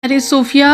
अरे Sophia,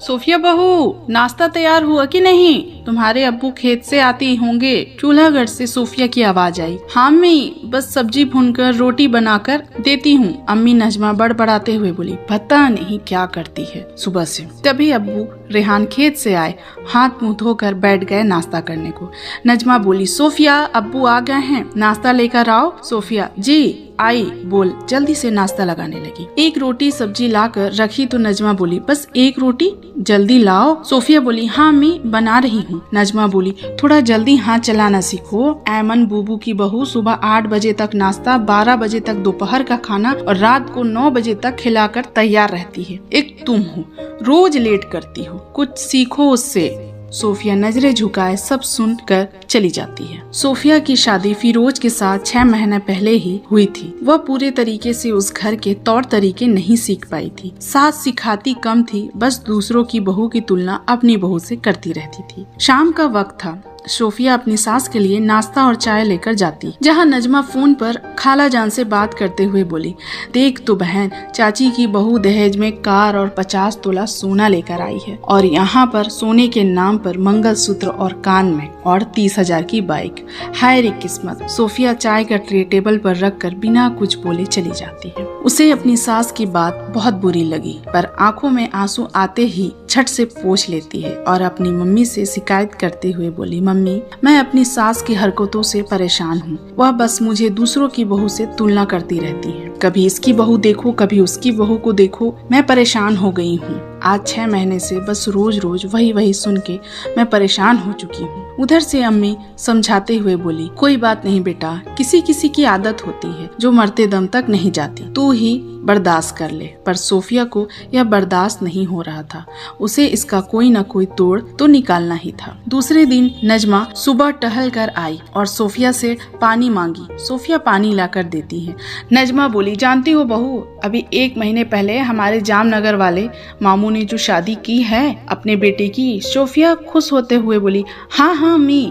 Sophia बहू, नाश्ता तैयार हुआ कि नहीं? तुम्हारे अब्बू खेत से आते ही होंगे। चूल्हा से सोफिया की आवाज आई। हाँ अम्मी, बस सब्जी भूनकर रोटी बनाकर देती हूँ। अम्मी नजमा बड़बड़ाते हुए बोली। पता नहीं क्या करती है सुबह से। तभी अब्बू रेहान खेत से आए, हाथ मुंह धोकर बैठ गए नाश्ता करने को। नजमा बोली, सोफिया अब्बू आ गए हैं, नाश्ता लेकर आओ। सोफिया, जी आई बोल जल्दी से नाश्ता लगाने लगी। एक रोटी सब्जी लाकर रखी तो नजमा बोली, बस एक रोटी, जल्दी लाओ। सोफिया बोली, हाँ अम्मी बना रही हूँ। नजमा बोली, थोड़ा जल्दी हाथ चलाना सीखो। ऐमन बूबू की बहू सुबह 8 बजे तक नाश्ता, 12 बजे तक दोपहर का खाना और रात को 9 बजे तक खिलाकर तैयार रहती है। एक तुम हो, रोज लेट करती हो, कुछ सीखो उससे। सोफिया नजरें झुकाए सब सुनकर चली जाती है। सोफिया की शादी फिरोज के साथ 6 महीने पहले ही हुई थी। वह पूरे तरीके से उस घर के तौर तरीके नहीं सीख पाई थी। सास सिखाती कम थी, बस दूसरों की बहू की तुलना अपनी बहू से करती रहती थी। शाम का वक्त था। सोफिया अपनी सास के लिए नाश्ता और चाय लेकर जाती, जहाँ नजमा फोन पर खाला जान से बात करते हुए बोली, देख तो बहन, चाची की बहू दहेज में कार और 50 तोला सोना लेकर आई है और यहाँ पर सोने के नाम पर मंगलसूत्र और कान में और 30,000 की बाइक। हाय रे किस्मत। सोफिया चाय का ट्रे टेबल पर रखकर बिना कुछ बोले चली जाती है। उसे अपनी सास की बात बहुत बुरी लगी, पर आंखों में आंसू आते ही झट से पोंछ लेती है और अपनी मम्मी से शिकायत करते हुए बोली, मम्मी मैं अपनी सास की हरकतों से परेशान हूँ। वह बस मुझे दूसरों की बहू से तुलना करती रहती है। कभी इसकी बहू देखो, कभी उसकी बहू को देखो। मैं परेशान हो गई हूँ। आज 6 महीने से बस रोज रोज वही सुन के मैं परेशान हो चुकी हूँ। उधर से अम्मी समझाते हुए बोली, कोई बात नहीं बेटा, किसी किसी की आदत होती है जो मरते दम तक नहीं जाती, तू ही बर्दाश्त कर ले। पर सोफिया को यह बर्दाश्त नहीं हो रहा था। उसे इसका कोई न कोई तोड़ तो निकालना ही था। दूसरे दिन नजमा सुबह टहल कर आई और सोफिया से पानी मांगी। सोफिया पानी लाकर देती है। नजमा बोली, जानती हो बहू, अभी 1 महीने पहले हमारे जामनगर वाले मामू ने जो शादी की है अपने बेटे की। सोफिया खुश होते हुए बोली, हाँ अम्मी,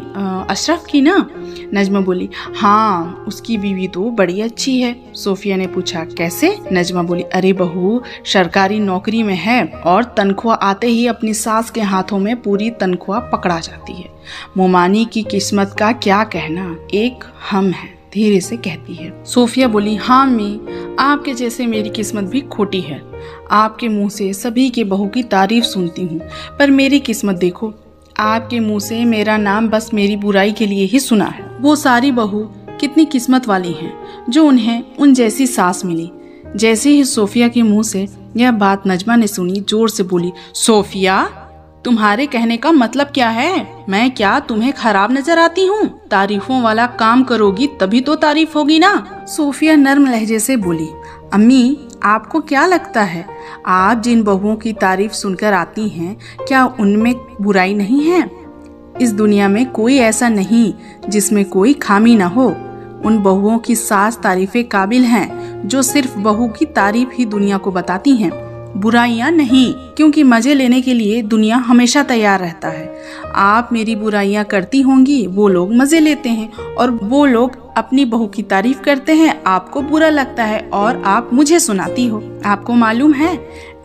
अशरफ की ना? नजमा बोली, हाँ उसकी बीवी तो बड़ी अच्छी है। सोफिया ने पूछा, कैसे? नजमा बोली, अरे बहू सरकारी नौकरी में है और तनख्वाह आते ही अपनी सास के हाथों में पूरी तनख्वाह पकड़ा जाती है। मोमानी की किस्मत का क्या कहना, एक हम है, धीरे से कहती है। सोफिया बोली, हाँ अम्मी, आपके जैसे मेरी किस्मत भी खोटी है। आपके मुंह से सभी के बहू की तारीफ सुनती हूँ, पर मेरी किस्मत देखो, आपके मुंह से मेरा नाम बस मेरी बुराई के लिए ही सुना है। वो सारी बहू कितनी किस्मत वाली हैं जो उन्हें उन जैसी सास मिली। जैसे ही सोफिया के मुंह से यह बात नजमा ने सुनी, जोर से बोली, सोफिया तुम्हारे कहने का मतलब क्या है? मैं क्या तुम्हें खराब नजर आती हूँ? तारीफों वाला काम करोगी तभी तो तारीफ होगी ना। सोफिया नर्म लहजे से बोली, अम्मी आपको क्या लगता है, आप जिन बहुओं की तारीफ सुनकर आती हैं, क्या उनमें बुराई नहीं है? इस दुनिया में कोई ऐसा नहीं जिसमें कोई खामी न हो। उन बहुओं की सास तारीफे काबिल हैं जो सिर्फ बहू की तारीफ ही दुनिया को बताती हैं, बुराइयां नहीं, क्योंकि मजे लेने के लिए दुनिया हमेशा तैयार रहता है। आप मेरी बुराइयां करती होंगी, वो लोग मजे लेते हैं, और वो लोग अपनी बहू की तारीफ करते हैं, आपको बुरा लगता है और आप मुझे सुनाती हो। आपको मालूम है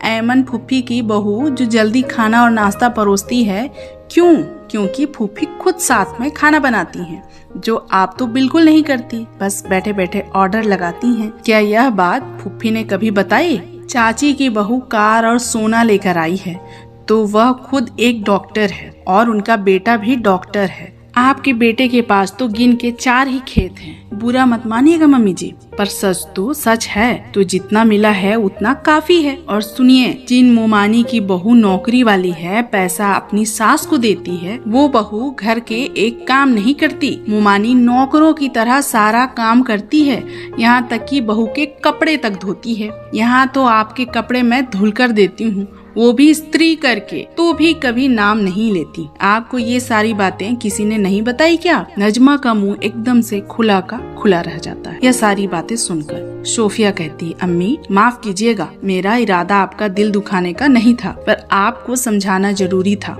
ऐमन फूफी की बहू जो जल्दी खाना और नाश्ता परोसती है, क्यों? क्योंकि फूफी खुद साथ में खाना बनाती हैं, जो आप तो बिल्कुल नहीं करती, बस बैठे बैठे ऑर्डर लगाती हैं। क्या यह बात फूफी ने कभी बताई? चाची की बहू कार और सोना लेकर आई है तो वह खुद एक डॉक्टर है और उनका बेटा भी डॉक्टर है। आपके बेटे के पास तो गिन के 4 ही खेत हैं। बुरा मत मानिएगा मम्मी जी, पर सच तो सच है, तो जितना मिला है उतना काफी है। और सुनिए, जिन मोमानी की बहू नौकरी वाली है, पैसा अपनी सास को देती है, वो बहू घर के एक काम नहीं करती। मोमानी नौकरों की तरह सारा काम करती है, यहाँ तक कि बहू के कपड़े तक धोती है। यहाँ तो आपके कपड़े मैं धुल कर देती हूँ, वो भी स्त्री करके, तो भी कभी नाम नहीं लेती। आपको ये सारी बातें किसी ने नहीं बताई क्या? नजमा का मुंह एकदम से खुला का खुला रह जाता है यह सारी बातें सुनकर। सोफिया कहती, अम्मी माफ कीजिएगा, मेरा इरादा आपका दिल दुखाने का नहीं था, पर आपको समझाना जरूरी था।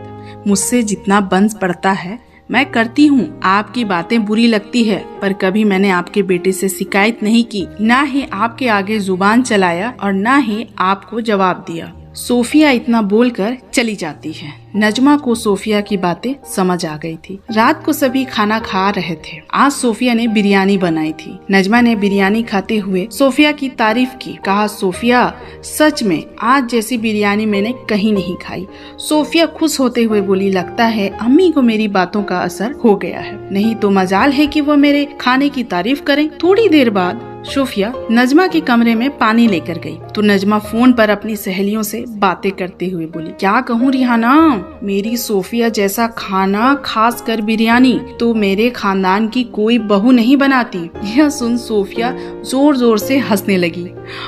मुझसे जितना बंस पड़ता है मैं करती हूँ। आपकी बातें बुरी लगती है, पर कभी मैंने आपके बेटे से शिकायत नहीं की, ना ही आपके आगे जुबान चलाया और ना ही आपको जवाब दिया। सोफिया इतना बोलकर चली जाती है। नजमा को सोफिया की बातें समझ आ गई थी। रात को सभी खाना खा रहे थे। आज सोफिया ने बिरयानी बनाई थी। नजमा ने बिरयानी खाते हुए सोफिया की तारीफ की। कहा, सोफिया सच में आज जैसी बिरयानी मैंने कहीं नहीं खाई। सोफिया खुश होते हुए बोली, लगता है अम्मी को मेरी बातों का असर हो गया है, नहीं तो मजाल है कि वो मेरे खाने की तारीफ करें। थोड़ी देर बाद सोफिया नजमा के कमरे में पानी लेकर गई तो नजमा फोन पर अपनी सहेलियों से बातें करते हुए बोली, क्या कहूँ रिहाना, मेरी सोफिया जैसा खाना, खास कर बिरयानी, तो मेरे खानदान की कोई बहू नहीं बनाती। यह सुन सोफिया जोर जोर से हंसने लगी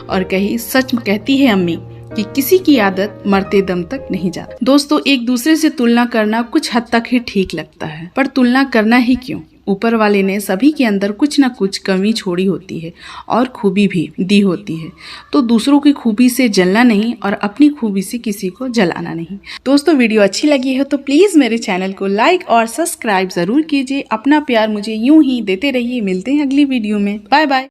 और कही, सच कहती है अम्मी कि किसी की आदत मरते दम तक नहीं जाती। दोस्तों, एक दूसरे से तुलना करना कुछ हद तक ही ठीक लगता है, पर तुलना करना ही क्यों? ऊपर वाले ने सभी के अंदर कुछ न कुछ कमी छोड़ी होती है और खूबी भी दी होती है, तो दूसरों की खूबी से जलना नहीं और अपनी खूबी से किसी को जलाना नहीं। दोस्तों, वीडियो अच्छी लगी है तो प्लीज मेरे चैनल को लाइक और सब्सक्राइब जरूर कीजिए। अपना प्यार मुझे यूं ही देते रहिए। मिलते हैं अगली वीडियो में। Bye bye.